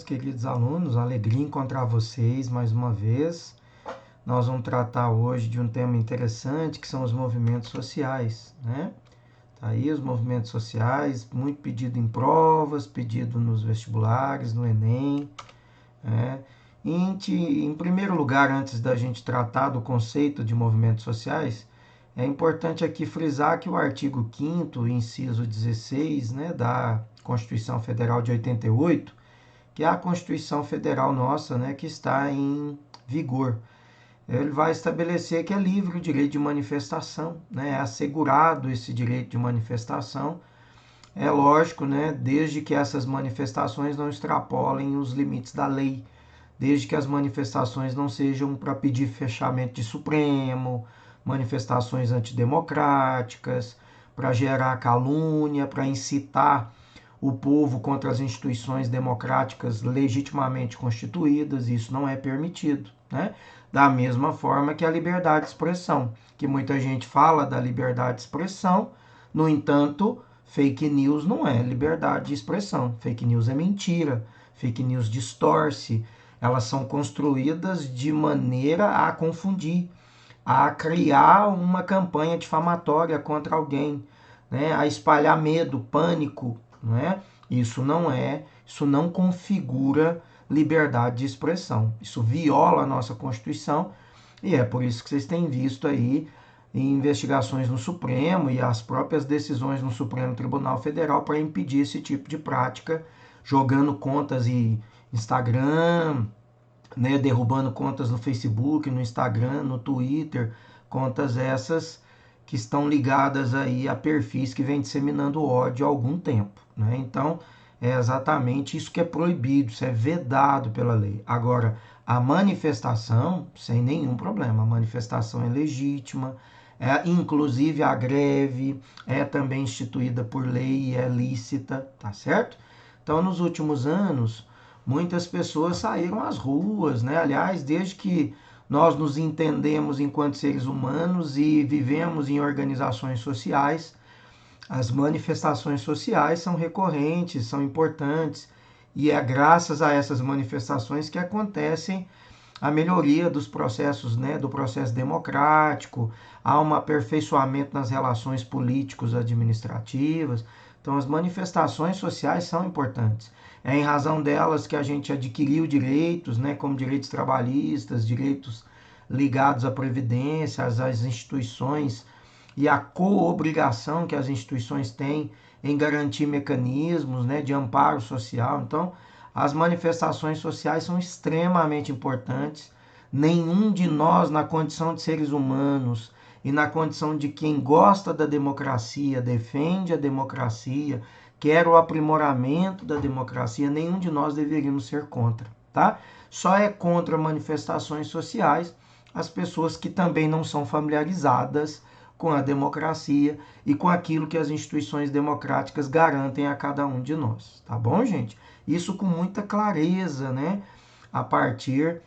queridos alunos, alegria encontrar vocês mais uma vez. Nós vamos tratar hoje de um tema interessante, que são os movimentos sociais, né? Tá aí os movimentos sociais, muito pedido em provas, pedido nos vestibulares, no Enem, né? Em primeiro lugar, antes da gente tratar do conceito de movimentos sociais, é importante aqui frisar que o artigo 5º, inciso 16, né, da Constituição Federal de 88, que é a Constituição Federal nossa, né, que está em vigor. Ele vai estabelecer que é livre o direito de manifestação, né, é assegurado esse direito de manifestação, é lógico, né, desde que essas manifestações não extrapolem os limites da lei, desde que as manifestações não sejam para pedir fechamento de Supremo, manifestações antidemocráticas, para gerar calúnia, para incitar o povo contra as instituições democráticas legitimamente constituídas, isso não é permitido, né? Da mesma forma que a liberdade de expressão, que muita gente fala da liberdade de expressão, no entanto, fake news não é liberdade de expressão, fake news é mentira, fake news distorce, elas são construídas de maneira a confundir, a criar uma campanha difamatória contra alguém, né? A espalhar medo, pânico, né? Isso não configura liberdade de expressão. Isso viola a nossa Constituição e é por isso que vocês têm visto aí investigações no Supremo e as próprias decisões no Supremo Tribunal Federal para impedir esse tipo de prática, jogando contas em Instagram, né, derrubando contas no Facebook, no Instagram, no Twitter, contas essas que estão ligadas aí a perfis que vêm disseminando ódio há algum tempo, né? Então, é exatamente isso que é proibido, isso é vedado pela lei. Agora, a manifestação, sem nenhum problema, a manifestação é legítima, inclusive a greve é também instituída por lei e é lícita, tá certo? Então, nos últimos anos, muitas pessoas saíram às ruas, né? Aliás, desde que nós nos entendemos enquanto seres humanos e vivemos em organizações sociais, as manifestações sociais são recorrentes, são importantes, e é graças a essas manifestações que acontecem a melhoria dos processos, né, do processo democrático, há um aperfeiçoamento nas relações políticos administrativas. Então, as manifestações sociais são importantes. É em razão delas que a gente adquiriu direitos, né, como direitos trabalhistas, direitos ligados à previdência, às instituições e à coobrigação que as instituições têm em garantir mecanismos, né, de amparo social. Então, as manifestações sociais são extremamente importantes. Nenhum de nós, na condição de seres humanos e na condição de quem gosta da democracia, defende a democracia, quer o aprimoramento da democracia, nenhum de nós deveríamos ser contra, tá? Só é contra manifestações sociais as pessoas que também não são familiarizadas com a democracia e com aquilo que as instituições democráticas garantem a cada um de nós, tá bom, gente? Isso com muita clareza, né? A partir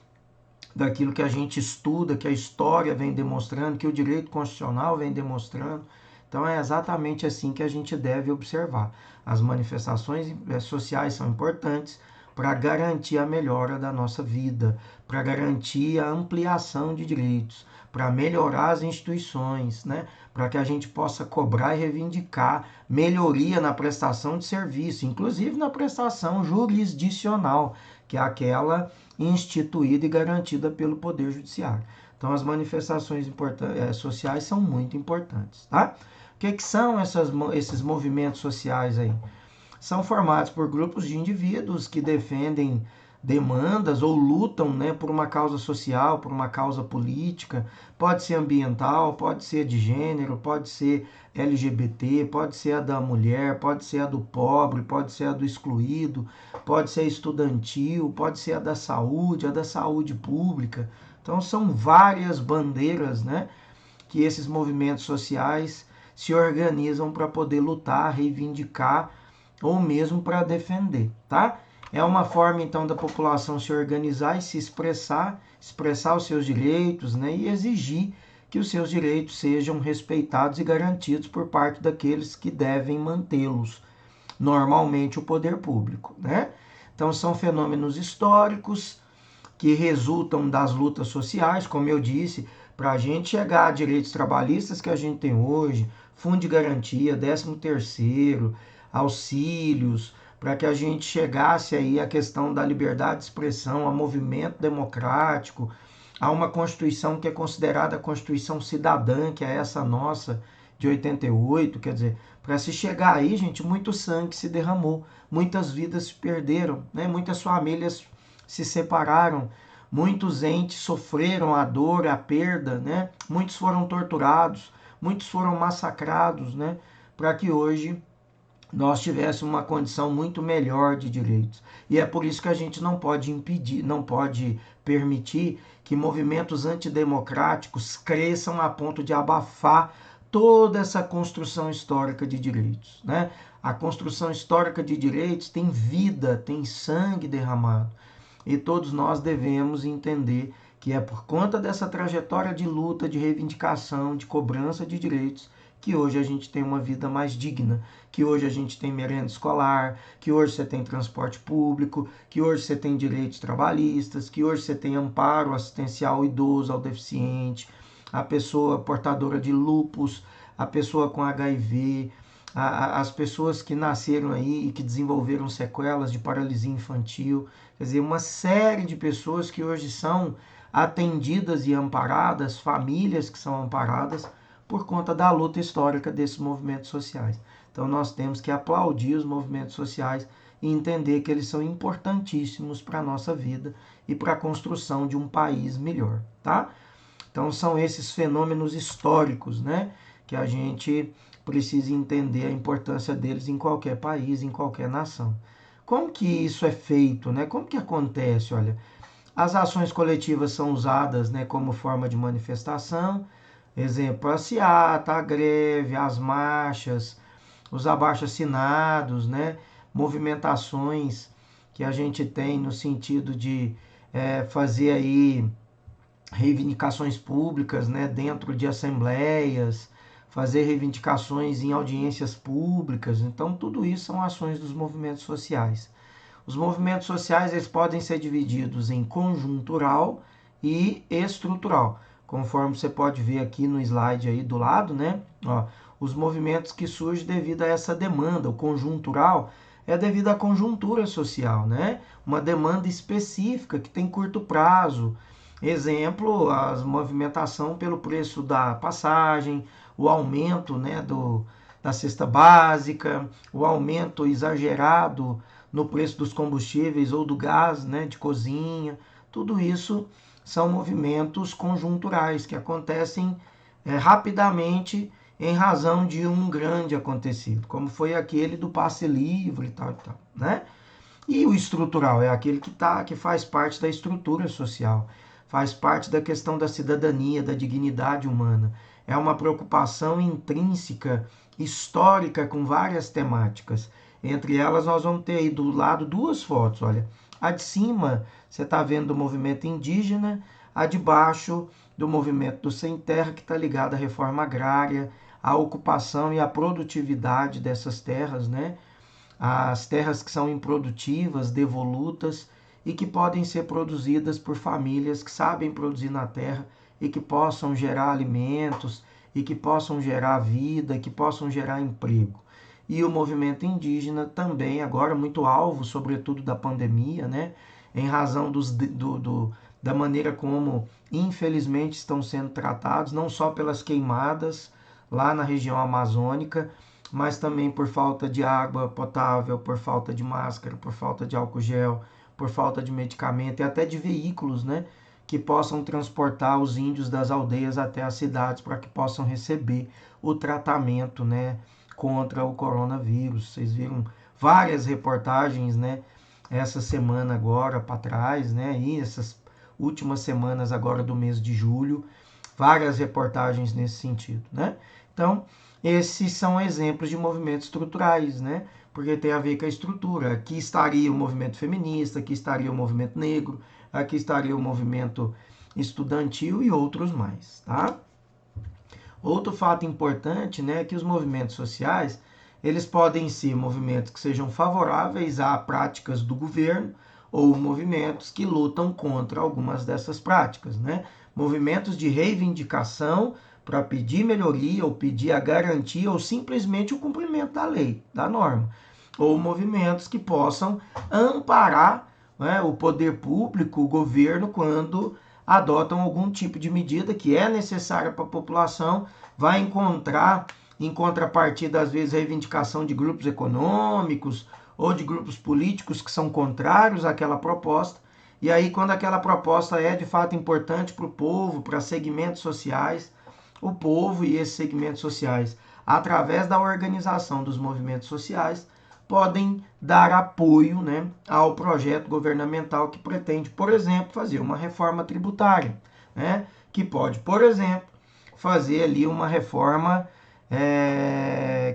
daquilo que a gente estuda, que a história vem demonstrando, que o direito constitucional vem demonstrando. Então é exatamente assim que a gente deve observar. As manifestações sociais são importantes para garantir a melhora da nossa vida, para garantir a ampliação de direitos, para melhorar as instituições, né? Para que a gente possa cobrar e reivindicar melhoria na prestação de serviço, inclusive na prestação jurisdicional, que é aquela instituída e garantida pelo Poder Judiciário. Então, as manifestações sociais são muito importantes, tá? O que são esses movimentos sociais aí? São formados por grupos de indivíduos que defendem demandas ou lutam, né, por uma causa social, por uma causa política, pode ser ambiental, pode ser de gênero, pode ser LGBT, pode ser a da mulher, pode ser a do pobre, pode ser a do excluído, pode ser estudantil, pode ser a da saúde pública. Então são várias bandeiras, né, que esses movimentos sociais se organizam para poder lutar, reivindicar ou mesmo para defender, tá? É uma forma, então, da população se organizar e se expressar os seus direitos, né, e exigir que os seus direitos sejam respeitados e garantidos por parte daqueles que devem mantê-los, normalmente o poder público, né? Então, são fenômenos históricos que resultam das lutas sociais, como eu disse, para a gente chegar a direitos trabalhistas que a gente tem hoje, fundo de garantia, 13º, auxílios, para que a gente chegasse aí à questão da liberdade de expressão, a movimento democrático, a uma Constituição que é considerada a Constituição cidadã, que é essa nossa de 88, quer dizer, para se chegar aí, gente, muito sangue se derramou, muitas vidas se perderam, né? Muitas famílias se separaram, muitos entes sofreram a dor, a perda, né? Muitos foram torturados, muitos foram massacrados, né? Para que hoje nós tivéssemos uma condição muito melhor de direitos. E é por isso que a gente não pode impedir, não pode permitir que movimentos antidemocráticos cresçam a ponto de abafar toda essa construção histórica de direitos, né? A construção histórica de direitos tem vida, tem sangue derramado. E todos nós devemos entender que é por conta dessa trajetória de luta, de reivindicação, de cobrança de direitos, que hoje a gente tem uma vida mais digna, que hoje a gente tem merenda escolar, que hoje você tem transporte público, que hoje você tem direitos trabalhistas, que hoje você tem amparo assistencial ao idoso, ao deficiente, a pessoa portadora de lúpus, a pessoa com HIV, as pessoas que nasceram aí e que desenvolveram sequelas de paralisia infantil, quer dizer, uma série de pessoas que hoje são atendidas e amparadas, famílias que são amparadas por conta da luta histórica desses movimentos sociais. Então nós temos que aplaudir os movimentos sociais e entender que eles são importantíssimos para a nossa vida e para a construção de um país melhor, tá? Então são esses fenômenos históricos, né, que a gente precisa entender a importância deles em qualquer país, em qualquer nação. Como que isso é feito, né? Como que acontece? Olha, as ações coletivas são usadas, né, como forma de manifestação. Exemplo, a passeata, a greve, as marchas, os abaixo-assinados, né? Movimentações que a gente tem no sentido de fazer aí reivindicações públicas, né? Dentro de assembleias, fazer reivindicações em audiências públicas. Então, tudo isso são ações dos movimentos sociais. Os movimentos sociais eles podem ser divididos em conjuntural e estrutural, conforme você pode ver aqui no slide aí do lado, né? Ó, os movimentos que surgem devido a essa demanda. O conjuntural é devido à conjuntura social, né? Uma demanda específica que tem curto prazo. Exemplo, a movimentação pelo preço da passagem, o aumento, né, da cesta básica, o aumento exagerado no preço dos combustíveis ou do gás, né, de cozinha. Tudo isso são movimentos conjunturais que acontecem rapidamente em razão de um grande acontecido, como foi aquele do passe livre e tal, né? E o estrutural é aquele que faz parte da estrutura social, faz parte da questão da cidadania, da dignidade humana. É uma preocupação intrínseca, histórica, com várias temáticas. Entre elas, nós vamos ter aí do lado duas fotos, olha. A de cima, você está vendo o movimento indígena, a de baixo, do movimento do sem terra, que está ligado à reforma agrária, à ocupação e à produtividade dessas terras, né? As terras que são improdutivas, devolutas e que podem ser produzidas por famílias que sabem produzir na terra e que possam gerar alimentos e que possam gerar vida, que possam gerar emprego. E o movimento indígena também, agora muito alvo, sobretudo da pandemia, né? Em razão da maneira como, infelizmente, estão sendo tratados, não só pelas queimadas lá na região amazônica, mas também por falta de água potável, por falta de máscara, por falta de álcool gel, por falta de medicamento e até de veículos, né, que possam transportar os índios das aldeias até as cidades para que possam receber o tratamento, né, contra o coronavírus. Vocês viram várias reportagens, né, essa semana agora para trás, né, e essas últimas semanas agora do mês de julho, várias reportagens nesse sentido, né? Então, esses são exemplos de movimentos estruturais, né? Porque tem a ver com a estrutura. Aqui estaria o movimento feminista, aqui estaria o movimento negro, aqui estaria o movimento estudantil e outros mais, tá? Outro fato importante, né, é que os movimentos sociais, Eles podem ser movimentos que sejam favoráveis a práticas do governo ou movimentos que lutam contra algumas dessas práticas, né? Movimentos de reivindicação para pedir melhoria ou pedir a garantia ou simplesmente o cumprimento da lei, da norma. Ou movimentos que possam amparar, né, o poder público, o governo, quando adotam algum tipo de medida que é necessária para a população, vai encontrar, em contrapartida, às vezes, a reivindicação de grupos econômicos ou de grupos políticos que são contrários àquela proposta. E aí, quando aquela proposta é de fato importante para o povo, para segmentos sociais, o povo e esses segmentos sociais, através da organização dos movimentos sociais, podem dar apoio, né, ao projeto governamental que pretende, por exemplo, fazer uma reforma tributária, né, que pode, por exemplo, fazer ali uma reforma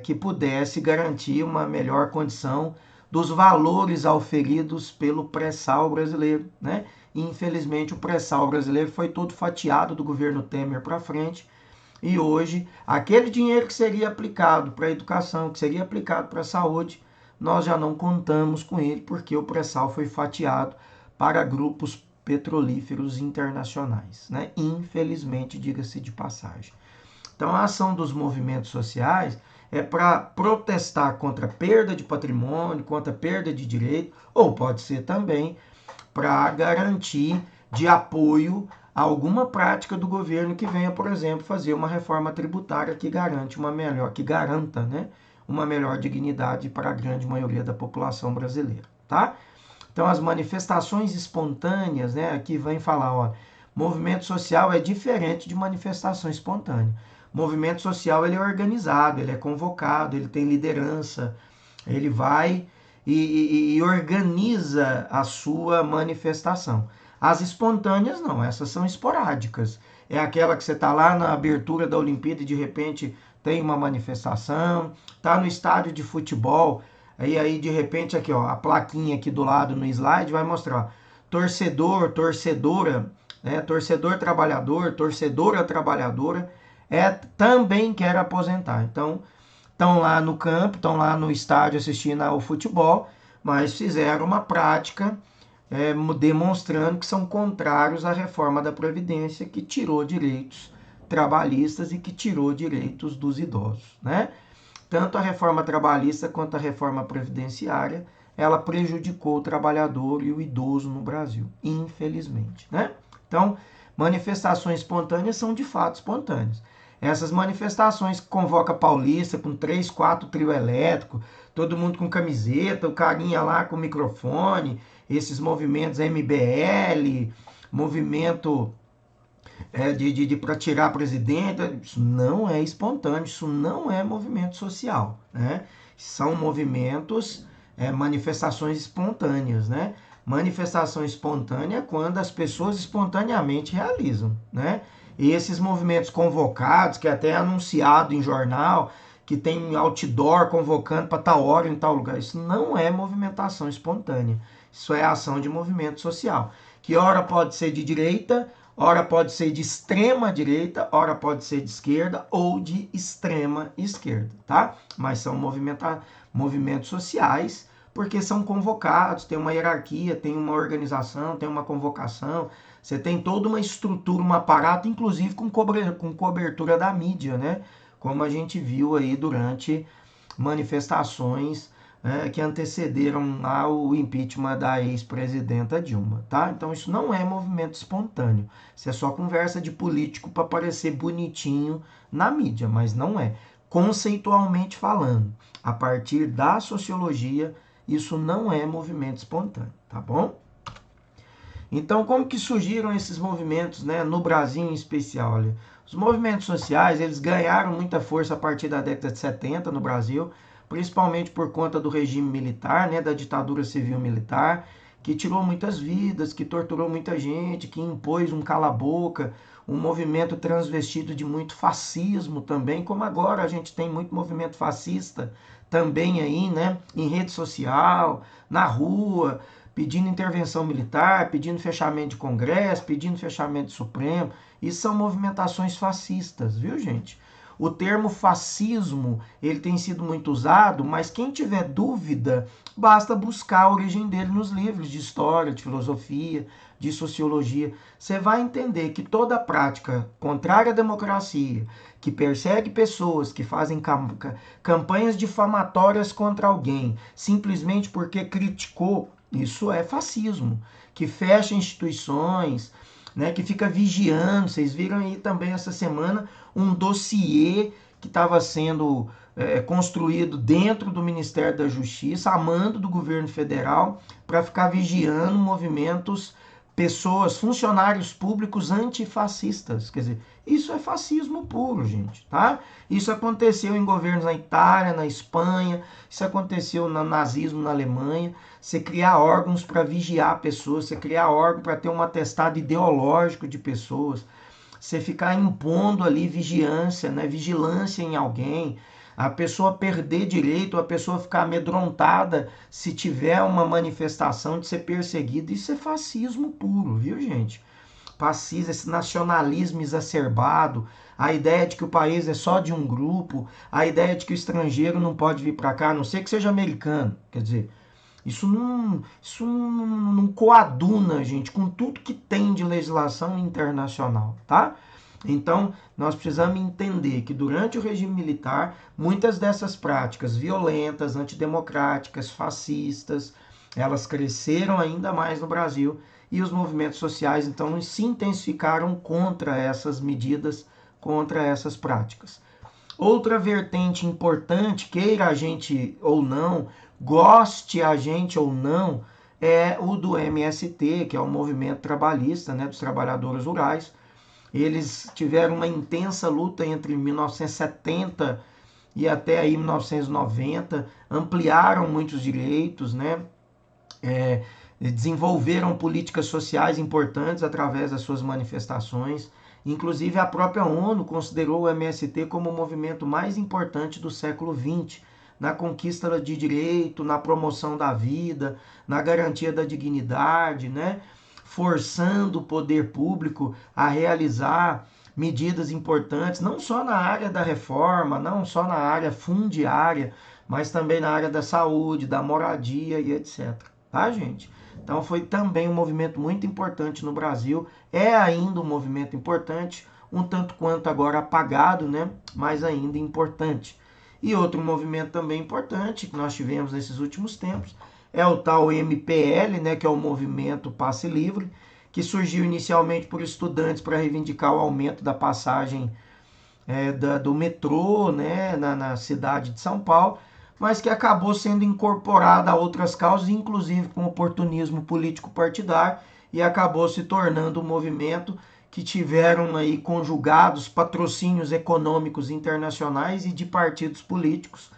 que pudesse garantir uma melhor condição dos valores auferidos pelo pré-sal brasileiro, né? Infelizmente, o pré-sal brasileiro foi todo fatiado do governo Temer para frente, e hoje, aquele dinheiro que seria aplicado para a educação, que seria aplicado para a saúde, nós já não contamos com ele, porque o pré-sal foi fatiado para grupos petrolíferos internacionais, né? Infelizmente, diga-se de passagem. Então, a ação dos movimentos sociais é para protestar contra a perda de patrimônio, contra a perda de direito, ou pode ser também para garantir de apoio a alguma prática do governo que venha, por exemplo, fazer uma reforma tributária que garanta, né, uma melhor dignidade para a grande maioria da população brasileira, tá? Então, as manifestações espontâneas, né, aqui vem falar, ó, movimento social é diferente de manifestação espontânea. Movimento social, ele é organizado, ele é convocado, ele tem liderança, ele vai e organiza a sua manifestação. As espontâneas não, essas são esporádicas. É aquela que você está lá na abertura da Olimpíada e de repente tem uma manifestação, está no estádio de futebol, aí de repente aqui, ó, a plaquinha aqui do lado no slide vai mostrar, ó, torcedor, torcedora, né, torcedor trabalhador, torcedora trabalhadora, também quer aposentar. Então, estão lá no campo, estão lá no estádio assistindo ao futebol, mas fizeram uma prática demonstrando que são contrários à reforma da Previdência, que tirou direitos trabalhistas e que tirou direitos dos idosos, né? Tanto a reforma trabalhista quanto a reforma previdenciária, ela prejudicou o trabalhador e o idoso no Brasil, infelizmente, né? Então, manifestações espontâneas são de fato espontâneas. Essas manifestações que convoca paulista com 3, 4 trio elétrico, todo mundo com camiseta, o carinha lá com microfone, esses movimentos MBL, movimento para tirar a presidenta, isso não é espontâneo, isso não é movimento social, né? São movimentos, manifestações espontâneas, né? Manifestação espontânea é quando as pessoas espontaneamente realizam, né? E esses movimentos convocados, que até é anunciado em jornal, que tem outdoor convocando para tal hora em tal lugar, isso não é movimentação espontânea. Isso é ação de movimento social, que ora pode ser de direita, ora pode ser de extrema direita, ora pode ser de esquerda ou de extrema esquerda, tá? Mas são movimentos sociais, porque são convocados, tem uma hierarquia, tem uma organização, tem uma convocação, você tem toda uma estrutura, um aparato, inclusive com cobertura da mídia, né? Como a gente viu aí durante manifestações que antecederam ao impeachment da ex-presidenta Dilma, tá? Então isso não é movimento espontâneo, isso é só conversa de político para parecer bonitinho na mídia, mas não é. Conceitualmente falando, a partir da sociologia, isso não é movimento espontâneo, tá bom? Então, como que surgiram esses movimentos, né, no Brasil em especial? Olha, os movimentos sociais, eles ganharam muita força a partir da década de 70 no Brasil, principalmente por conta do regime militar, né, da ditadura civil-militar, que tirou muitas vidas, que torturou muita gente, que impôs um cala-boca, um movimento transvestido de muito fascismo também, como agora a gente tem muito movimento fascista também aí, né, em rede social, na rua, pedindo intervenção militar, pedindo fechamento de Congresso, pedindo fechamento de Supremo. Isso são movimentações fascistas, viu, gente? O termo fascismo, ele tem sido muito usado, mas quem tiver dúvida, basta buscar a origem dele nos livros de história, de filosofia, de sociologia. Você vai entender que toda prática contrária à democracia, que persegue pessoas, que fazem campanhas difamatórias contra alguém, simplesmente porque criticou, isso é fascismo. Que fecha instituições, né, que fica vigiando. Vocês viram aí também essa semana um dossiê que estava sendo construído dentro do Ministério da Justiça, a mando do governo federal, para ficar vigiando movimentos, pessoas, funcionários públicos antifascistas. Quer dizer, isso é fascismo puro, gente, tá? Isso aconteceu em governos na Itália, na Espanha, isso aconteceu no nazismo na Alemanha. Você criar órgãos para vigiar pessoas, você criar órgãos para ter um atestado ideológico de pessoas, você ficar impondo ali vigilância, né, vigilância em alguém, a pessoa perder direito, a pessoa ficar amedrontada se tiver uma manifestação de ser perseguida, isso é fascismo puro, viu, gente? Fascismo, esse nacionalismo exacerbado, a ideia de que o país é só de um grupo, a ideia de que o estrangeiro não pode vir para cá, a não ser que seja americano, quer dizer, isso não coaduna, gente, com tudo que tem de legislação internacional, tá? Então, nós precisamos entender que durante o regime militar, muitas dessas práticas violentas, antidemocráticas, fascistas, elas cresceram ainda mais no Brasil e os movimentos sociais, então, se intensificaram contra essas medidas, contra essas práticas. Outra vertente importante, queira a gente ou não, goste a gente ou não, é o do MST, que é o movimento trabalhista, né, dos trabalhadores rurais. Eles tiveram uma intensa luta entre 1970 e até aí 1990, ampliaram muitos direitos, né, desenvolveram políticas sociais importantes através das suas manifestações. Inclusive, a própria ONU considerou o MST como o movimento mais importante do século XX, na conquista de direito, na promoção da vida, na garantia da dignidade, né? Forçando o poder público a realizar medidas importantes, não só na área da reforma, não só na área fundiária, mas também na área da saúde, da moradia e etc. Tá, gente? Então foi também um movimento muito importante no Brasil, é ainda um movimento importante, um tanto quanto agora apagado, né? Mas ainda importante. E outro movimento também importante que nós tivemos nesses últimos tempos é o tal MPL, né, que é o Movimento Passe Livre, que surgiu inicialmente por estudantes para reivindicar o aumento da passagem do metrô, né, na cidade de São Paulo, mas que acabou sendo incorporada a outras causas, inclusive com oportunismo político partidário, e acabou se tornando um movimento que tiveram aí conjugados patrocínios econômicos internacionais e de partidos políticos,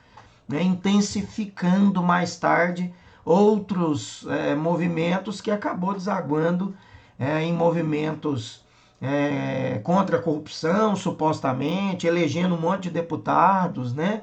né, intensificando mais tarde outros movimentos que acabou desaguando em movimentos contra a corrupção, supostamente, elegendo um monte de deputados, né?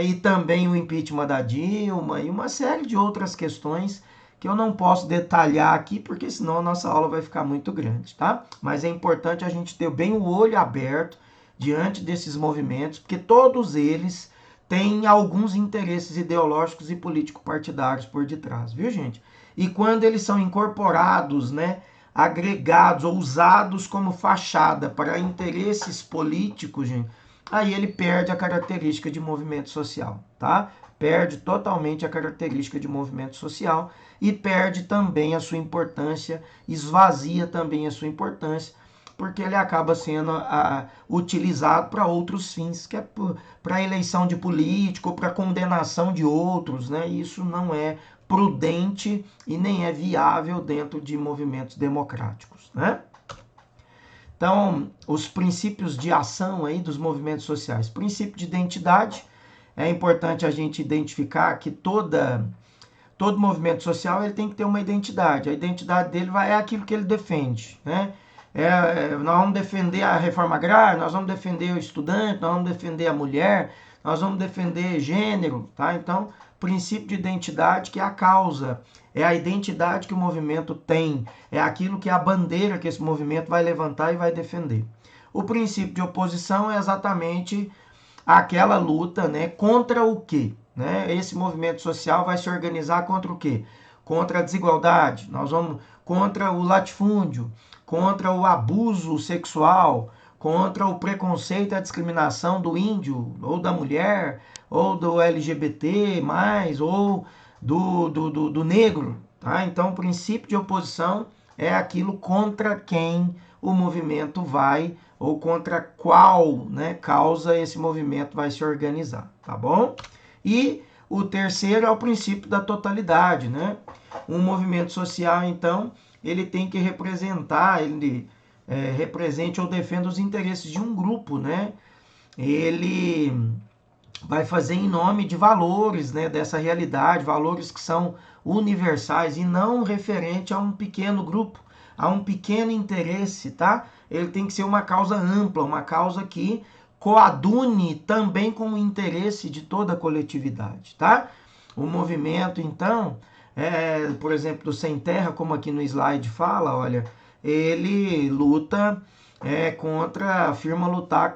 E também o impeachment da Dilma e uma série de outras questões que eu não posso detalhar aqui, porque senão a nossa aula vai ficar muito grande, tá? Mas é importante a gente ter bem o olho aberto diante desses movimentos, porque todos eles têm alguns interesses ideológicos e político-partidários por detrás, viu, gente? E quando eles são incorporados, né, agregados ou usados como fachada para interesses políticos, gente, aí ele perde a característica de movimento social, tá? Perde totalmente a característica de movimento social e perde também a sua importância, esvazia também a sua importância, porque ele acaba sendo utilizado para outros fins, que é para eleição de político, para condenação de outros, né? Isso não é prudente e nem é viável dentro de movimentos democráticos, né? Então, os princípios de ação aí dos movimentos sociais. Princípio de identidade, é importante a gente identificar que todo movimento social ele tem que ter uma identidade. A identidade dele é aquilo que ele defende, né? Nós vamos defender a reforma agrária, nós vamos defender o estudante, nós vamos defender a mulher, nós vamos defender gênero, tá? Então, princípio de identidade, que é a causa, é a identidade que o movimento tem, é aquilo que é a bandeira que esse movimento vai levantar e vai defender. O princípio de oposição é exatamente aquela luta, né, contra o quê? Né? Esse movimento social vai se organizar contra o quê? Contra a desigualdade, nós vamos contra o latifúndio, contra o abuso sexual, contra o preconceito e a discriminação do índio, ou da mulher, ou do LGBT, ou do negro. Tá? Então, o princípio de oposição é aquilo contra quem o movimento vai, ou contra qual, né, causa esse movimento vai se organizar, tá bom? E o terceiro é o princípio da totalidade, né? Um movimento social, então, ele tem que representar, ele represente ou defenda os interesses de um grupo, né? Ele vai fazer em nome de valores, né, dessa realidade, valores que são universais e não referente a um pequeno grupo, a um pequeno interesse, tá? Ele tem que ser uma causa ampla, uma causa que coadune também com o interesse de toda a coletividade, tá? O movimento, então, por exemplo, do Sem Terra, como aqui no slide fala, olha, ele luta afirma lutar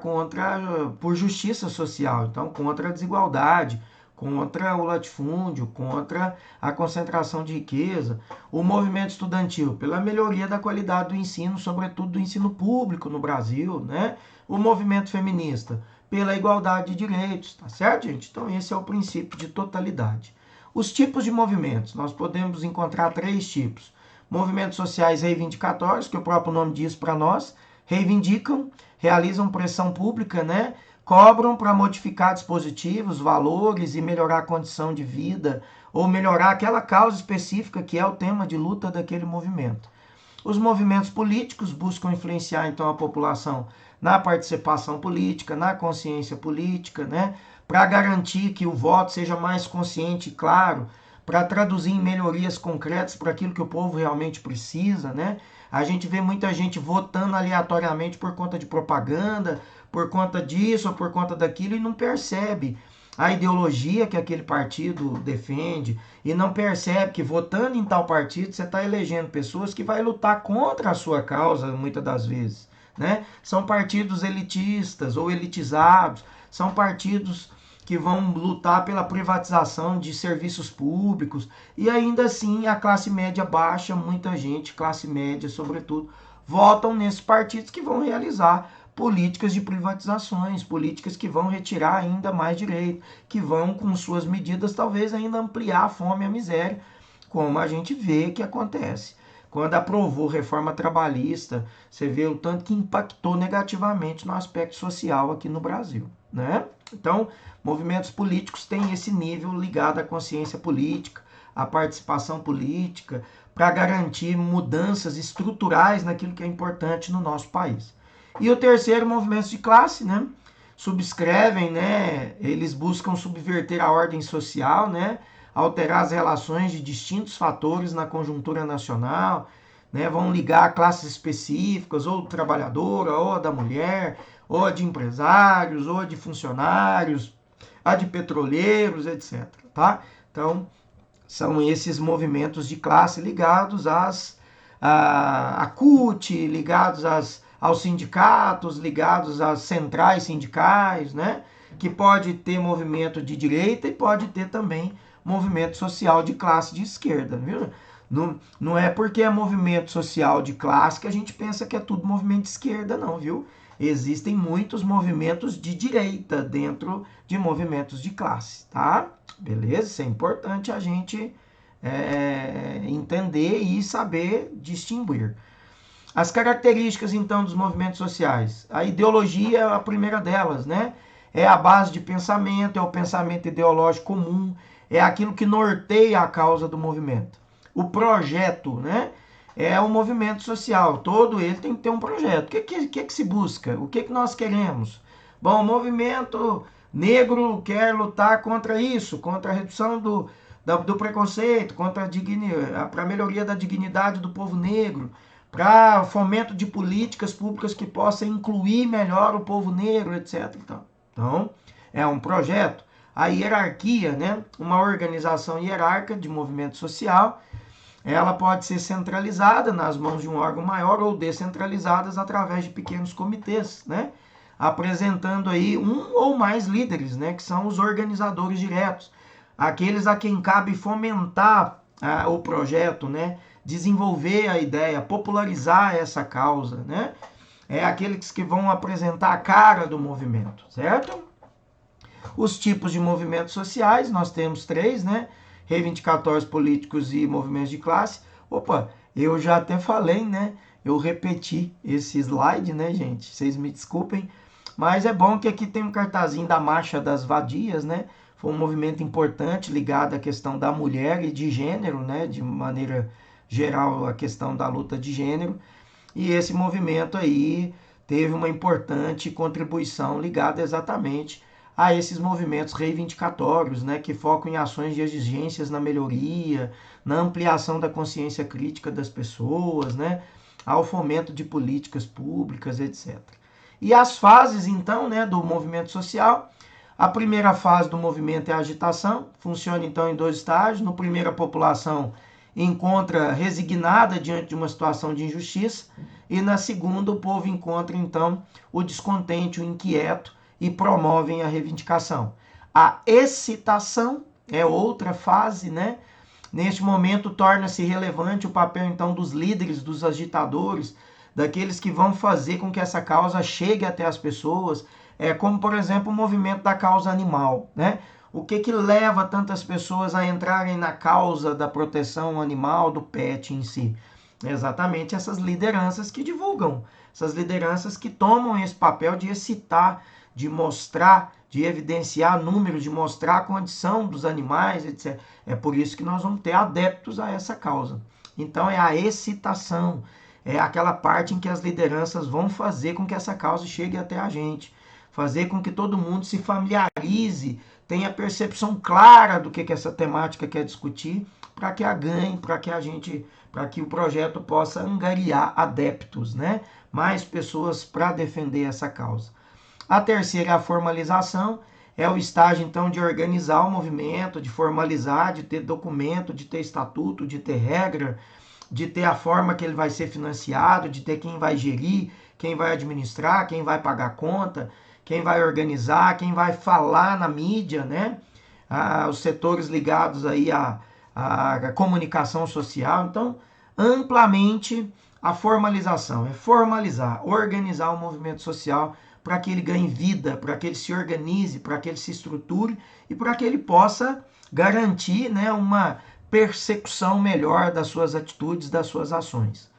por justiça social, então contra a desigualdade, contra o latifúndio, contra a concentração de riqueza. O movimento estudantil, pela melhoria da qualidade do ensino, sobretudo do ensino público no Brasil, né? O movimento feminista, pela igualdade de direitos, tá certo, gente? Então esse é o princípio de totalidade. Os tipos de movimentos, nós podemos encontrar 3 tipos. Movimentos sociais reivindicatórios, que o próprio nome diz para nós, reivindicam, realizam pressão pública, né? Cobram para modificar dispositivos, valores e melhorar a condição de vida, ou melhorar aquela causa específica que é o tema de luta daquele movimento. Os movimentos políticos buscam influenciar, então, a população na participação política, na consciência política, né? Para garantir que o voto seja mais consciente e claro, para traduzir em melhorias concretas para aquilo que o povo realmente precisa, né? A gente vê muita gente votando aleatoriamente por conta de propaganda, por conta disso ou por conta daquilo e não percebe a ideologia que aquele partido defende e não percebe que votando em tal partido você está elegendo pessoas que vão lutar contra a sua causa muitas das vezes, né? São partidos elitistas ou elitizados, são partidos que vão lutar pela privatização de serviços públicos e ainda assim a classe média baixa, muita gente, classe média sobretudo, votam nesses partidos que vão realizar políticas de privatizações, políticas que vão retirar ainda mais direito, que vão com suas medidas talvez ainda ampliar a fome e a miséria, como a gente vê que acontece. Quando aprovou reforma trabalhista, você vê o tanto que impactou negativamente no aspecto social aqui no Brasil, né? Então, movimentos políticos têm esse nível ligado à consciência política, à participação política, para garantir mudanças estruturais naquilo que é importante no nosso país. E o terceiro, movimentos de classe, né? Subscrevem, né? Eles buscam subverter a ordem social, né? Alterar as relações de distintos fatores na conjuntura nacional, né? Vão ligar a classes específicas, ou do trabalhador, ou da mulher, ou a de empresários, ou a de funcionários, a de petroleiros, etc. Tá? Então, são esses movimentos de classe ligados à CUT, ligados aos sindicatos, ligados às centrais sindicais, né? Que pode ter movimento de direita e pode ter também movimento social de classe de esquerda, viu? Não é porque é movimento social de classe que a gente pensa que é tudo movimento de esquerda, não, viu? Existem muitos movimentos de direita dentro de movimentos de classe, tá? Beleza? Isso é importante a gente entender e saber distinguir. As características, então, dos movimentos sociais. A ideologia é a primeira delas, né? É a base de pensamento, é o pensamento ideológico comum, é aquilo que norteia a causa do movimento. O projeto, né? É o movimento social. Todo ele tem que ter um projeto. O que se busca? O que nós queremos? Bom, o movimento negro quer lutar contra isso, contra a redução do preconceito, para a melhoria da dignidade do povo negro, para fomento de políticas públicas que possam incluir melhor o povo negro, etc. Então, é um projeto. A hierarquia, né? Uma organização hierárquica de movimento social, ela pode ser centralizada nas mãos de um órgão maior ou descentralizadas através de pequenos comitês, né? Apresentando aí um ou mais líderes, né? Que são os organizadores diretos, aqueles a quem cabe fomentar o projeto, né? Desenvolver a ideia, popularizar essa causa, né? É aqueles que vão apresentar a cara do movimento, certo? Os tipos de movimentos sociais, nós temos 3, né? Reivindicatórios políticos e movimentos de classe. Opa, eu já até falei, né? Eu repeti esse slide, né, gente? Vocês me desculpem, mas é bom que aqui tem um cartazinho da Marcha das Vadias, né? Foi um movimento importante ligado à questão da mulher e de gênero, né? De maneira geral, a questão da luta de gênero. E esse movimento aí teve uma importante contribuição ligada exatamente a esses movimentos reivindicatórios, né, que focam em ações de exigências na melhoria, na ampliação da consciência crítica das pessoas, né, ao fomento de políticas públicas, etc. E as fases, então, né, do movimento social. A primeira fase do movimento é a agitação, funciona então em 2 estágios. No primeiro, a população encontra resignada diante de uma situação de injustiça, e na segunda, o povo encontra então o descontente, o inquieto, e promovem a reivindicação. A excitação é outra fase, né? Neste momento torna-se relevante o papel então dos líderes, dos agitadores, daqueles que vão fazer com que essa causa chegue até as pessoas, como por exemplo o movimento da causa animal, né? O que leva tantas pessoas a entrarem na causa da proteção animal, do pet em si? Exatamente essas lideranças que divulgam, essas lideranças que tomam esse papel de excitar, de mostrar, de evidenciar números, de mostrar a condição dos animais, etc. É por isso que nós vamos ter adeptos a essa causa. Então é a excitação, é aquela parte em que as lideranças vão fazer com que essa causa chegue até a gente, fazer com que todo mundo se familiarize, tenha percepção clara do que essa temática quer discutir, para que a ganhe, para que o projeto possa angariar adeptos, né? Mais pessoas para defender essa causa. A terceira é a formalização, é o estágio então de organizar o movimento, de formalizar, de ter documento, de ter estatuto, de ter regra, de ter a forma que ele vai ser financiado, de ter quem vai gerir, quem vai administrar, quem vai pagar conta, quem vai organizar, quem vai falar na mídia, né? Os setores ligados aí à comunicação social. Então, amplamente, a formalização é formalizar, organizar o movimento social para que ele ganhe vida, para que ele se organize, para que ele se estruture e para que ele possa garantir, né, uma persecução melhor das suas atitudes, das suas ações.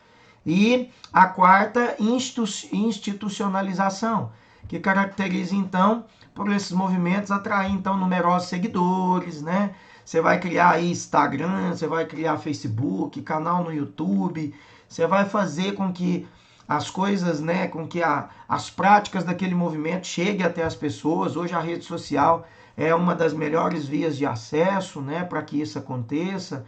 E a quarta, institucionalização, que caracteriza então por esses movimentos atrair então numerosos seguidores, né? Você vai criar aí Instagram, você vai criar Facebook, canal no YouTube, você vai fazer com que as coisas, né, com que as práticas daquele movimento cheguem até as pessoas. Hoje a rede social é uma das melhores vias de acesso, né, para que isso aconteça.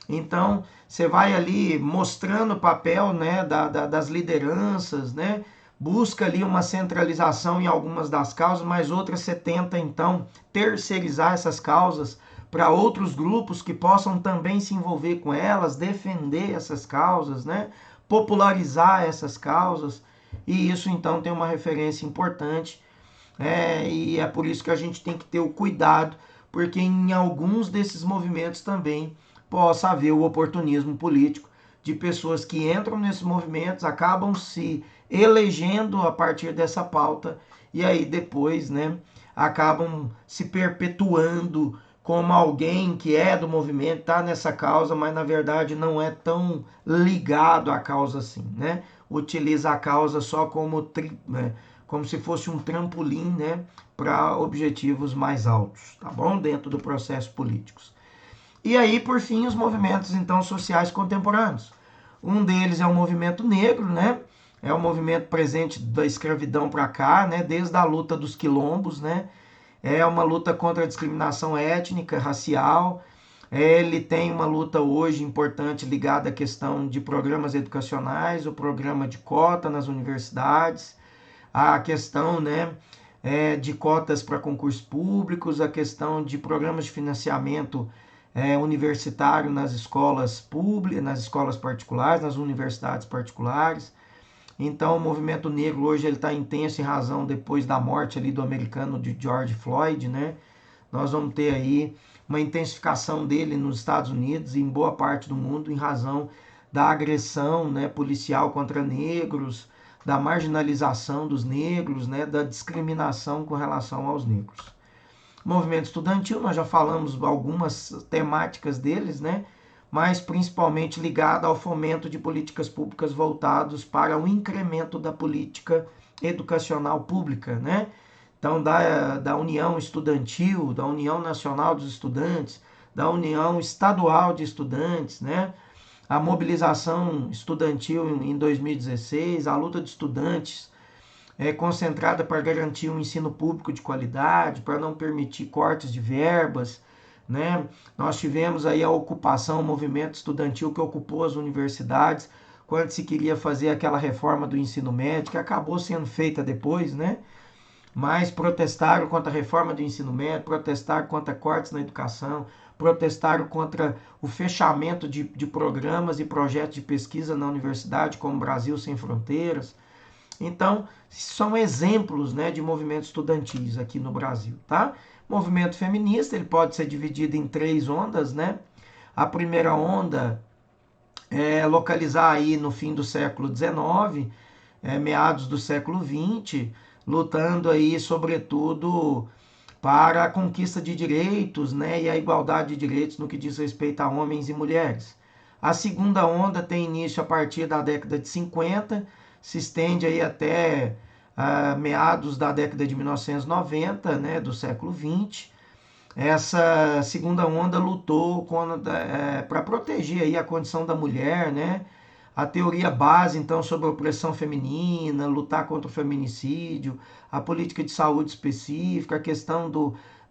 Então, você vai ali mostrando o papel, né, das lideranças, né, busca ali uma centralização em algumas das causas, mas outras você tenta, então, terceirizar essas causas para outros grupos que possam também se envolver com elas, defender essas causas, né, popularizar essas causas, e isso, então, tem uma referência importante, e é por isso que a gente tem que ter o cuidado, porque em alguns desses movimentos também possa haver o oportunismo político de pessoas que entram nesses movimentos, acabam se elegendo a partir dessa pauta e aí depois, né, acabam se perpetuando como alguém que é do movimento, está nessa causa, mas na verdade não é tão ligado à causa assim, né? Utiliza a causa só como, como se fosse um trampolim, né, para objetivos mais altos, tá bom? Dentro do processo político. E aí, por fim, os movimentos então sociais contemporâneos. Um deles é o movimento negro, né? É o movimento presente da escravidão para cá, né? Desde a luta dos quilombos, né? É uma luta contra a discriminação étnica, racial. Ele tem uma luta hoje importante ligada à questão de programas educacionais, o programa de cota nas universidades, a questão, né, de cotas para concursos públicos, a questão de programas de financiamento universitário nas escolas públicas, nas escolas particulares, nas universidades particulares. Então, o movimento negro hoje ele está intenso em razão depois da morte ali do americano de George Floyd, né? Nós vamos ter aí uma intensificação dele nos Estados Unidos e em boa parte do mundo em razão da agressão, né, policial contra negros, da marginalização dos negros, né, da discriminação com relação aos negros. Movimento estudantil, nós já falamos algumas temáticas deles, né? Mas principalmente ligado ao fomento de políticas públicas voltados para o incremento da política educacional pública, né? Então, da União Estudantil, da União Nacional dos Estudantes, da União Estadual de Estudantes, né? A mobilização estudantil em 2016, a luta de estudantes concentrada para garantir um ensino público de qualidade, para não permitir cortes de verbas, né? Nós tivemos aí a ocupação, o movimento estudantil que ocupou as universidades, quando se queria fazer aquela reforma do ensino médio, que acabou sendo feita depois, né? Mas protestaram contra a reforma do ensino médio, protestaram contra cortes na educação, protestaram contra o fechamento de programas e projetos de pesquisa na universidade, como Brasil Sem Fronteiras. Então, são exemplos, né, de movimentos estudantis aqui no Brasil, tá? Movimento feminista, ele pode ser dividido em 3 ondas, né? A primeira onda é localizar aí no fim do século XIX, meados do século XX, lutando aí, sobretudo, para a conquista de direitos, né, e a igualdade de direitos no que diz respeito a homens e mulheres. A segunda onda tem início a partir da década de 50, se estende aí até meados da década de 1990, né, do século 20. Essa segunda onda lutou para proteger aí a condição da mulher, né? A teoria base, então, sobre a opressão feminina, lutar contra o feminicídio, a política de saúde específica, a questão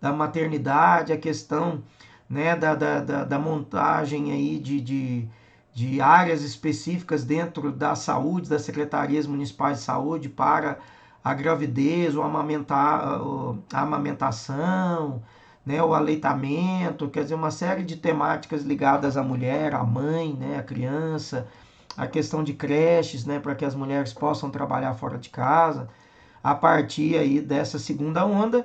da maternidade, a questão, né, da montagem aí de áreas específicas dentro da saúde, das secretarias municipais de saúde para a gravidez, a amamentação, né, o aleitamento, quer dizer, uma série de temáticas ligadas à mulher, à mãe, né, à criança, a questão de creches, né, para que as mulheres possam trabalhar fora de casa, a partir aí dessa segunda onda.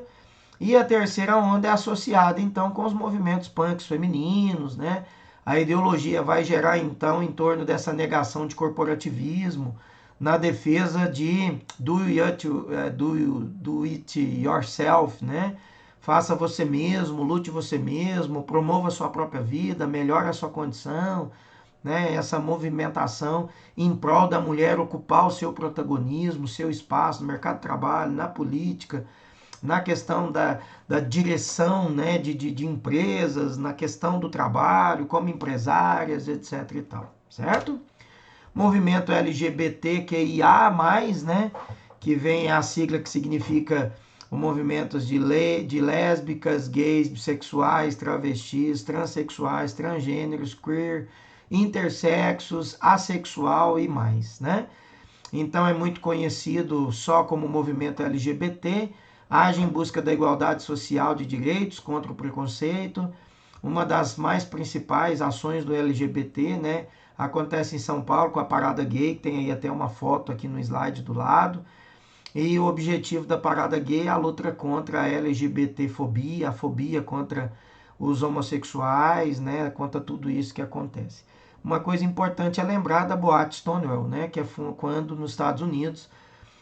E a terceira onda é associada, então, com os movimentos punks femininos, né? A ideologia vai gerar, então, em torno dessa negação de corporativismo, na defesa de do it yourself, né? Faça você mesmo, lute você mesmo, promova a sua própria vida, melhore a sua condição, né? Essa movimentação em prol da mulher ocupar o seu protagonismo, o seu espaço no mercado de trabalho, na política, na questão da direção, né, de empresas, na questão do trabalho, como empresárias, etc. e tal, certo? Movimento LGBTQIA+, né, que vem a sigla que significa o movimento de lésbicas, gays, bissexuais, travestis, transexuais, transgêneros, queer, intersexos, assexual e mais, né? Então é muito conhecido só como movimento LGBT, age em busca da igualdade social de direitos contra o preconceito. Uma das mais principais ações do LGBT, né, acontece em São Paulo com a Parada Gay, que tem aí até uma foto aqui no slide do lado. E o objetivo da Parada Gay é a luta contra a LGBTfobia, a fobia contra os homossexuais, né, contra tudo isso que acontece. Uma coisa importante é lembrar da boate Stonewall, né, que é quando nos Estados Unidos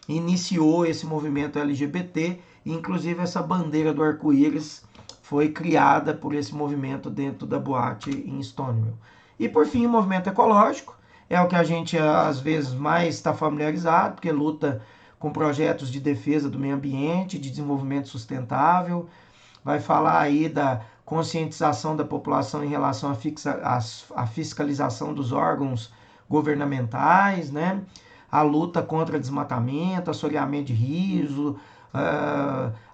iniciou esse movimento LGBT, e inclusive essa bandeira do arco-íris foi criada por esse movimento dentro da boate em Stonewall. E por fim, o movimento ecológico é o que a gente às vezes mais está familiarizado, porque luta com projetos de defesa do meio ambiente, de desenvolvimento sustentável, vai falar aí da conscientização da população em relação à fiscalização dos órgãos governamentais, né? A luta contra desmatamento, assoreamento de rios,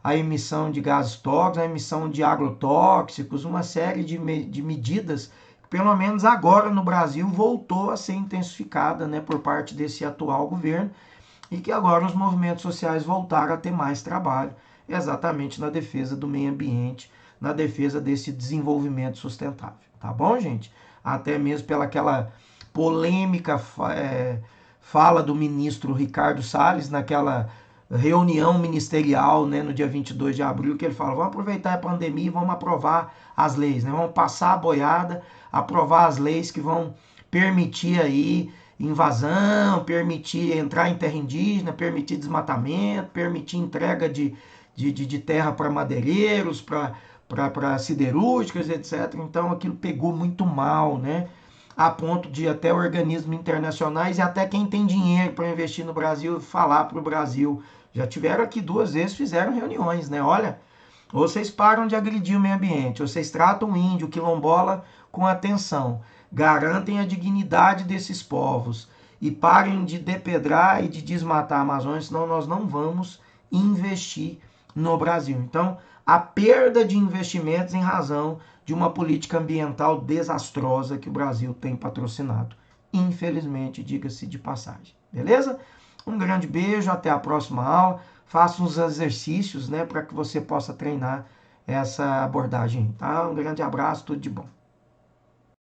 a emissão de gases tóxicos, a emissão de agrotóxicos, uma série de medidas que, pelo menos agora no Brasil, voltou a ser intensificada, né, por parte desse atual governo, e que agora os movimentos sociais voltaram a ter mais trabalho, exatamente na defesa do meio ambiente, na defesa desse desenvolvimento sustentável. Tá bom, gente? Até mesmo pelaquela polêmica fala do ministro Ricardo Salles naquela reunião ministerial, né, no dia 22 de abril, que ele fala, vamos aproveitar a pandemia e vamos aprovar as leis, né, vamos passar a boiada, aprovar as leis que vão permitir aí invasão, permitir entrar em terra indígena, permitir desmatamento, permitir entrega de terra para madeireiros, para siderúrgicas, etc. Então aquilo pegou muito mal, né? A ponto de até organismos internacionais e até quem tem dinheiro para investir no Brasil falar para o Brasil. Já tiveram aqui 2 vezes, fizeram reuniões, né? Olha, ou vocês param de agredir o meio ambiente, ou vocês tratam o índio, o quilombola com atenção, garantem a dignidade desses povos e parem de depedrar e de desmatar a Amazônia, senão nós não vamos investir no Brasil. Então, a perda de investimentos em razão de uma política ambiental desastrosa que o Brasil tem patrocinado. Infelizmente, diga-se de passagem. Beleza? Um grande beijo, até a próxima aula. Faça uns exercícios, né, para que você possa treinar essa abordagem, tá? Um grande abraço, tudo de bom.